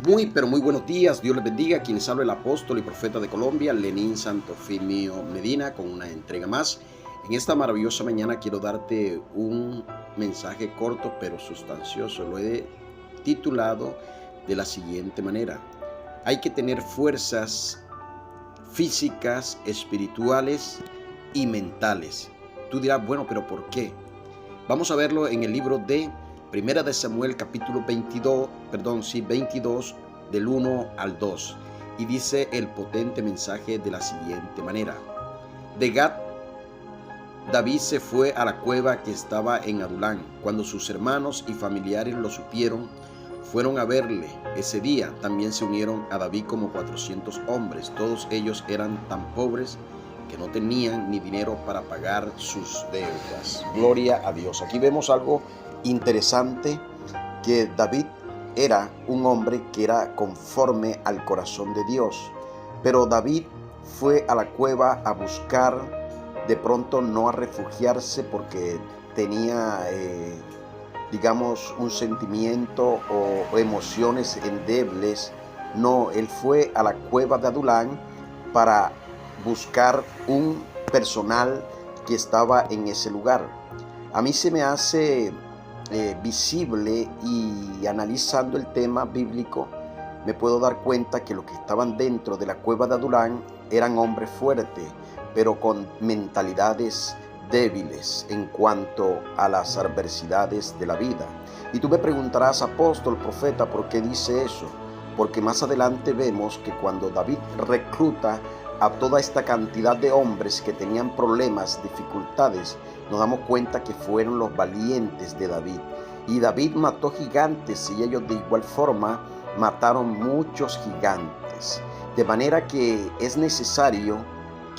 Muy, pero muy buenos días. Dios les bendiga. Quienes habla el apóstol y profeta de Colombia, Lenín Santofimio Medina, con una entrega más. En esta maravillosa mañana quiero darte un mensaje corto pero sustancioso. Lo he titulado de la siguiente manera: hay que tener fuerzas físicas, espirituales y mentales. Tú dirás, bueno, pero ¿por qué? Vamos a verlo en el libro de Primera de Samuel, capítulo 22, del 1 al 2. Y dice el potente mensaje de la siguiente manera: de Gat, David se fue a la cueva que estaba en Adulán. Cuando sus hermanos y familiares lo supieron, fueron a verle. Ese día también se unieron a David como 400 hombres. Todos ellos eran tan pobres que no tenían ni dinero para pagar sus deudas. Gloria a Dios. Aquí vemos algo interesante, que David era un hombre que era conforme al corazón de Dios. Pero David fue a la cueva a buscar, de pronto no a refugiarse porque tenía un sentimiento o emociones endebles. No, él fue a la cueva de Adulán para buscar un personal que estaba en ese lugar. A mí se me hace visible, y analizando el tema bíblico me puedo dar cuenta que los que estaban dentro de la cueva de Adulán eran hombres fuertes, pero con mentalidades débiles en cuanto a las adversidades de la vida. Y tú me preguntarás, apóstol, profeta, ¿por qué dice eso? Porque más adelante vemos que cuando David recluta a toda esta cantidad de hombres que tenían problemas, dificultades, nos damos cuenta que fueron los valientes de David. Y David mató gigantes, y ellos de igual forma mataron muchos gigantes. De manera que es necesario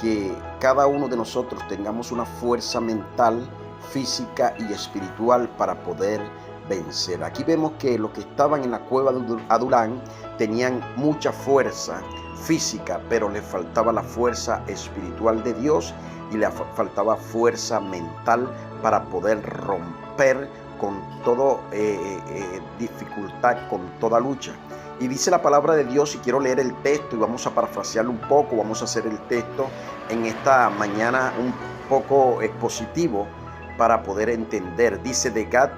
que cada uno de nosotros tengamos una fuerza mental, física y espiritual para poder vencer. Aquí vemos que los que estaban en la cueva de Adulán tenían mucha fuerza física, pero les faltaba la fuerza espiritual de Dios y le faltaba fuerza mental para poder romper con toda dificultad, con toda lucha. Y dice la palabra de Dios, y quiero leer el texto y vamos a parafrasearlo un poco. Vamos a hacer el texto en esta mañana un poco expositivo para poder entender. Dice: de Gat,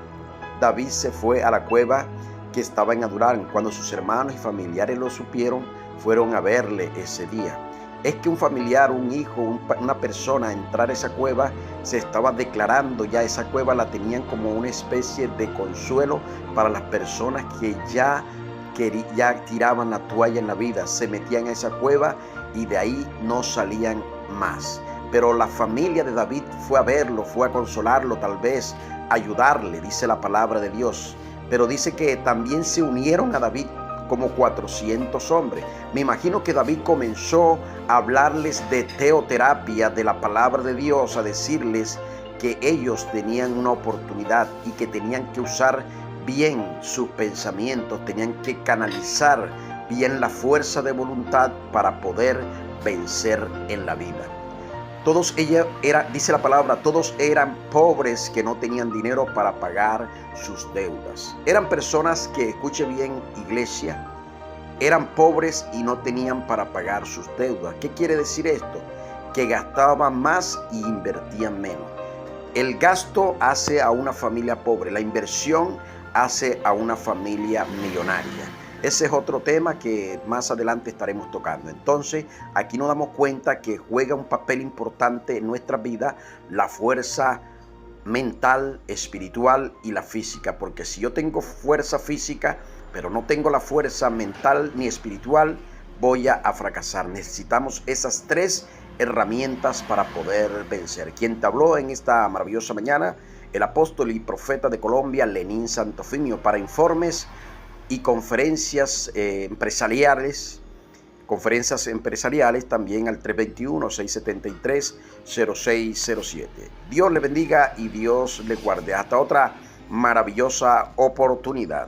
David se fue a la cueva que estaba en Adulán. Cuando sus hermanos y familiares lo supieron, fueron a verle ese día. Es que un familiar, un hijo, una persona entrar a esa cueva, se estaba declarando ya. Esa cueva la tenían como una especie de consuelo para las personas que ya tiraban la toalla en la vida. Se metían a esa cueva y de ahí no salían más. Pero la familia de David fue a verlo, fue a consolarlo, tal vez ayudarle, dice la palabra de Dios. Pero dice que también se unieron a David como 400 hombres. Me imagino que David comenzó a hablarles de teoterapia, de la palabra de Dios, a decirles que ellos tenían una oportunidad y que tenían que usar bien sus pensamientos, tenían que canalizar bien la fuerza de voluntad para poder vencer en la vida. Todos dice la palabra, todos eran pobres que no tenían dinero para pagar sus deudas. Eran personas que, escuche bien, iglesia, eran pobres y no tenían para pagar sus deudas. ¿Qué quiere decir esto? Que gastaban más y invertían menos. El gasto hace a una familia pobre, la inversión hace a una familia millonaria. Ese es otro tema que más adelante estaremos tocando. Entonces, aquí nos damos cuenta que juega un papel importante en nuestra vida la fuerza mental, espiritual y la física. Porque si yo tengo fuerza física, pero no tengo la fuerza mental ni espiritual, voy a fracasar. Necesitamos esas tres herramientas para poder vencer. Quien te habló en esta maravillosa mañana, el apóstol y profeta de Colombia, Lenín Santofimio. Para informes y conferencias empresariales también al 321-673-0607. Dios le bendiga y Dios le guarde. Hasta otra maravillosa oportunidad.